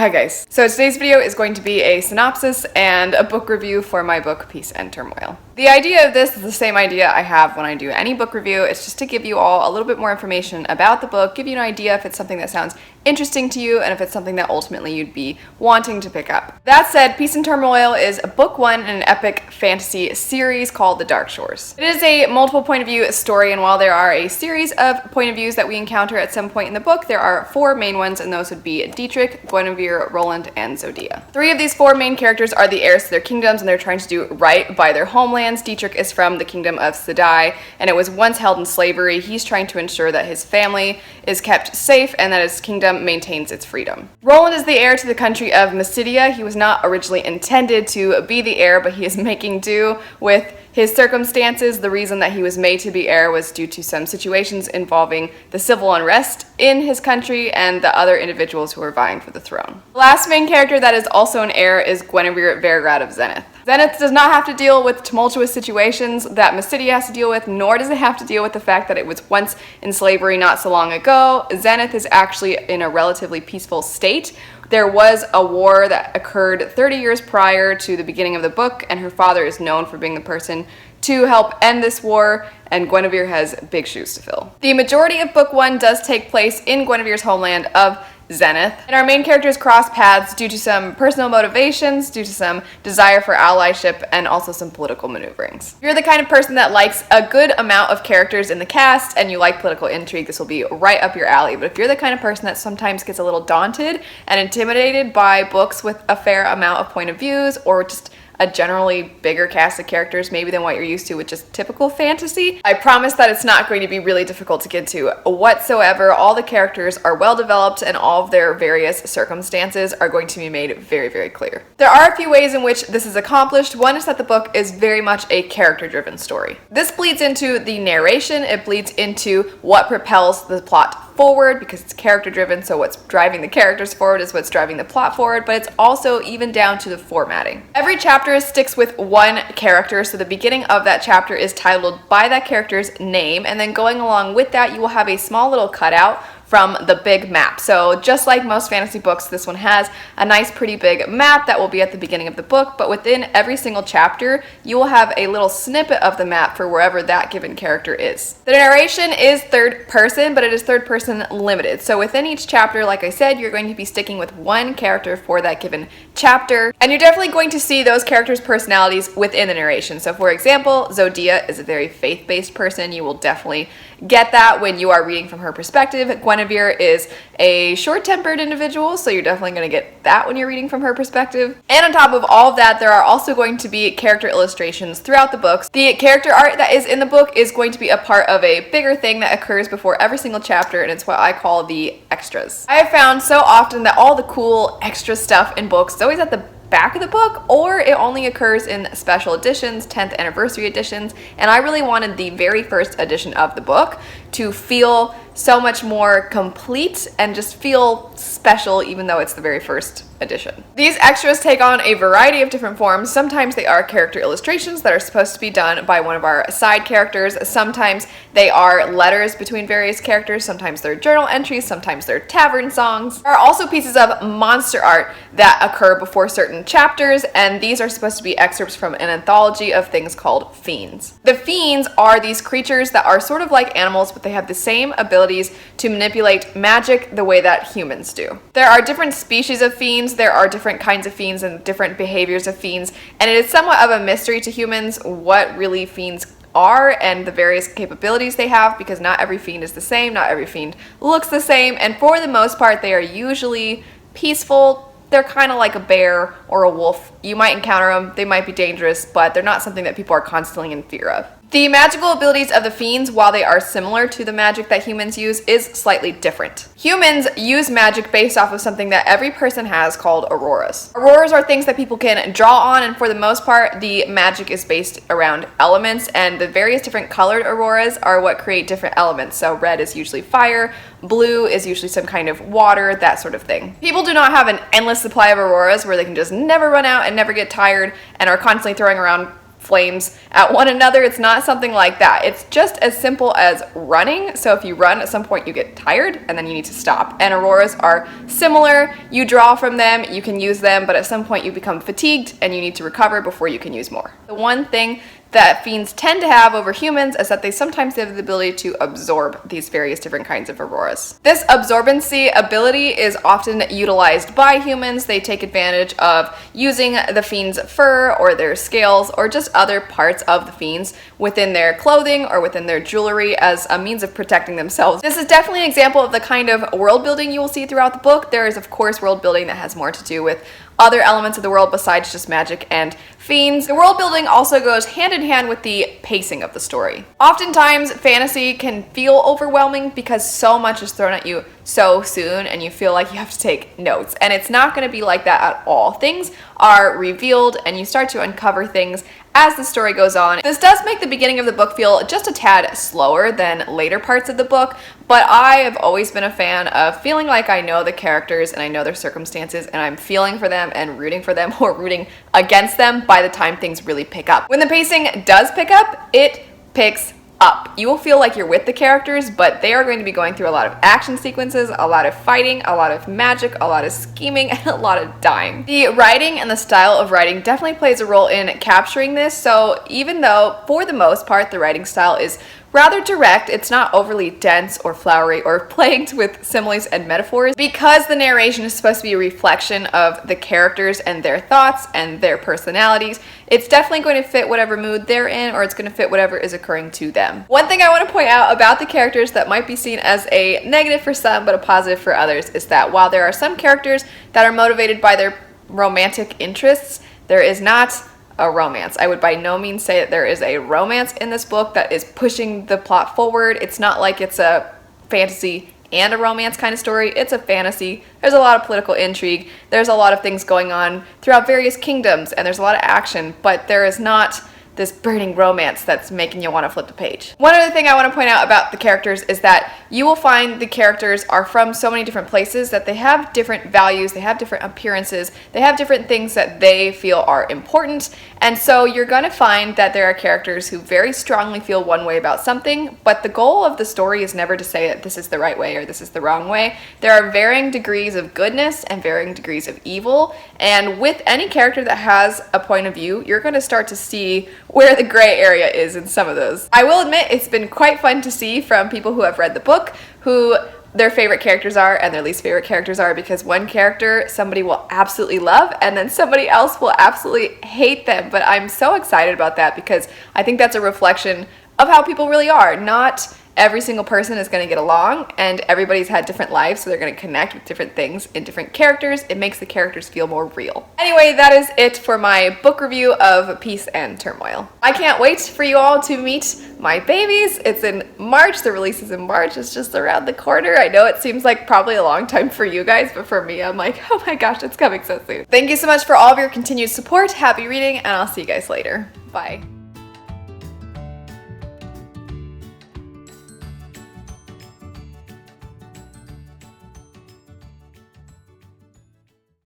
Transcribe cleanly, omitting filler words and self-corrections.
Hi guys. So today's video is going to be a synopsis and a book review for my book Peace and Turmoil. The idea of this is the same idea I have when I do any book review. It's just to give you all a little bit more information about the book, give you an idea if it's something that sounds interesting to you and if it's something that ultimately you'd be wanting to pick up. That said, Peace and Turmoil is book one in an epic fantasy series called The Dark Shores. It is a multiple point of view story, and while there are a series of point of views that we encounter at some point in the book, there are four main ones, and those would be Dietrich, Guinevere, Roland, and Zodia. Three of these four main characters are the heirs to their kingdoms, and they're trying to do right by their homelands. Dietrich is from the kingdom of Sedai, and it was once held in slavery. He's trying to ensure that his family is kept safe and that his kingdom maintains its freedom. Roland is the heir to the country of Mysidia. He was not originally intended to be the heir, but he is making do with his circumstances. The reason that he was made to be heir was due to some situations involving the civil unrest in his country and the other individuals who were vying for the throne. The last main character that is also an heir is Guinevere Vergrad of Zenith. Zenith does not have to deal with tumultuous situations that Mysidia has to deal with, nor does it have to deal with the fact that it was once in slavery not so long ago. Zenith is actually in a relatively peaceful state. There was a war that occurred 30 years prior to the beginning of the book, and her father is known for being the person to help end this war, and Guinevere has big shoes to fill. The majority of book one does take place in Guinevere's homeland of Zenith, and our main characters cross paths due to some personal motivations, due to some desire for allyship, and also some political maneuverings. If you're the kind of person that likes a good amount of characters in the cast and you like political intrigue, this will be right up your alley. But if you're the kind of person that sometimes gets a little daunted and intimidated by books with a fair amount of point of views, or just a generally bigger cast of characters maybe than what you're used to with just typical fantasy, I promise that it's not going to be really difficult to get to whatsoever. All the characters are well developed and all of their various circumstances are going to be made very, very clear. There are a few ways in which this is accomplished. One is that the book is very much a character-driven story. This bleeds into the narration, it bleeds into what propels the plot forward because it's character driven, so what's driving the characters forward is what's driving the plot forward, but it's also even down to the formatting. Every chapter sticks with one character, so the beginning of that chapter is titled by that character's name, and then going along with that you will have a small little cutout from the big map. So just like most fantasy books, this one has a nice pretty big map that will be at the beginning of the book, but within every single chapter you will have a little snippet of the map for wherever that given character is. The narration is third person, but it is third person limited. So within each chapter, like I said, you're going to be sticking with one character for that given chapter, and you're definitely going to see those characters' personalities within the narration. So for example, Zodia is a very faith-based person. You will definitely get that when you are reading from her perspective. Guinevere is a short-tempered individual, so you're definitely going to get that when you're reading from her perspective. And on top of all of that, there are also going to be character illustrations throughout the books. The character art that is in the book is going to be a part of a bigger thing that occurs before every single chapter, and it's what I call the extras. I have found so often that all the cool extra stuff in books is always at the back of the book, or it only occurs in special editions, 10th anniversary editions, and I really wanted the very first edition of the book to feel so much more complete and just feel special even though it's the very first edition. These extras take on a variety of different forms. Sometimes they are character illustrations that are supposed to be done by one of our side characters. Sometimes they are letters between various characters. Sometimes they're journal entries. Sometimes they're tavern songs. There are also pieces of monster art that occur before certain chapters, and these are supposed to be excerpts from an anthology of things called fiends. The fiends are these creatures that are sort of like animals, but they have the same abilities to manipulate magic the way that humans do. There are different species of fiends, there are different kinds of fiends and different behaviors of fiends, and it is somewhat of a mystery to humans what really fiends are and the various capabilities they have, because not every fiend is the same, not every fiend looks the same, and for the most part they are usually peaceful. They're kind of like a bear or a wolf. You might encounter them, they might be dangerous, but they're not something that people are constantly in fear of. The magical abilities of the fiends, while they are similar to the magic that humans use, is slightly different. Humans use magic based off of something that every person has called auroras. Auroras are things that people can draw on, and for the most part, the magic is based around elements, and the various different colored auroras are what create different elements. So red is usually fire, blue is usually some kind of water, that sort of thing. People do not have an endless supply of auroras where they can just never run out and never get tired and are constantly throwing around flames at one another. It's not something like that. It's just as simple as running. So if you run, at some point you get tired and then you need to stop. And auroras are similar. You draw from them, you can use them, but at some point you become fatigued and you need to recover before you can use more. The one thing that fiends tend to have over humans is that they sometimes have the ability to absorb these various different kinds of auroras. This absorbency ability is often utilized by humans. They take advantage of using the fiend's fur or their scales or just other parts of the fiends within their clothing or within their jewelry as a means of protecting themselves. This is definitely an example of the kind of world building you will see throughout the book. There is, of course, world building that has more to do with other elements of the world besides just magic and fiends. The world building also goes hand in hand with the pacing of the story. Oftentimes, fantasy can feel overwhelming because so much is thrown at you so soon and you feel like you have to take notes. And it's not going to be like that at all. Things are revealed and you start to uncover things as the story goes on. This does make the beginning of the book feel just a tad slower than later parts of the book, but I have always been a fan of feeling like I know the characters and I know their circumstances and I'm feeling for them and rooting for them or rooting against them by the time things really pick up. When the pacing does pick up, it picks up. You will feel like you're with the characters, but they are going to be going through a lot of action sequences, a lot of fighting, a lot of magic, a lot of scheming, and a lot of dying. The writing and the style of writing definitely plays a role in capturing this, so even though, for the most part, the writing style is rather direct, it's not overly dense or flowery or plagued with similes and metaphors. Because the narration is supposed to be a reflection of the characters and their thoughts and their personalities, it's definitely going to fit whatever mood they're in or it's going to fit whatever is occurring to them. One thing I want to point out about the characters that might be seen as a negative for some but a positive for others is that while there are some characters that are motivated by their romantic interests, there is not a romance. I would by no means say that there is a romance in this book that is pushing the plot forward. It's not like it's a fantasy and a romance kind of story. It's a fantasy. There's a lot of political intrigue. There's a lot of things going on throughout various kingdoms and there's a lot of action, but there is not this burning romance that's making you want to flip the page. One other thing I want to point out about the characters is that you will find the characters are from so many different places that they have different values, they have different appearances, they have different things that they feel are important, and so you're going to find that there are characters who very strongly feel one way about something, but the goal of the story is never to say that this is the right way or this is the wrong way. There are varying degrees of goodness and varying degrees of evil, and with any character that has a point of view, you're going to start to see where the gray area is in some of those. I will admit it's been quite fun to see from people who have read the book who their favorite characters are and their least favorite characters are, because one character somebody will absolutely love and then somebody else will absolutely hate them. But I'm so excited about that because I think that's a reflection of how people really are. Not every single person is going to get along and everybody's had different lives, so they're going to connect with different things in different characters. It makes the characters feel more real. Anyway, that is it for my book review of Peace and Turmoil. I can't wait for you all to meet my babies. It's in March. The release is in March. It's just around the corner. I know it seems like probably a long time for you guys, but for me, I'm like, oh my gosh, it's coming so soon. Thank you so much for all of your continued support. Happy reading, and I'll see you guys later. Bye.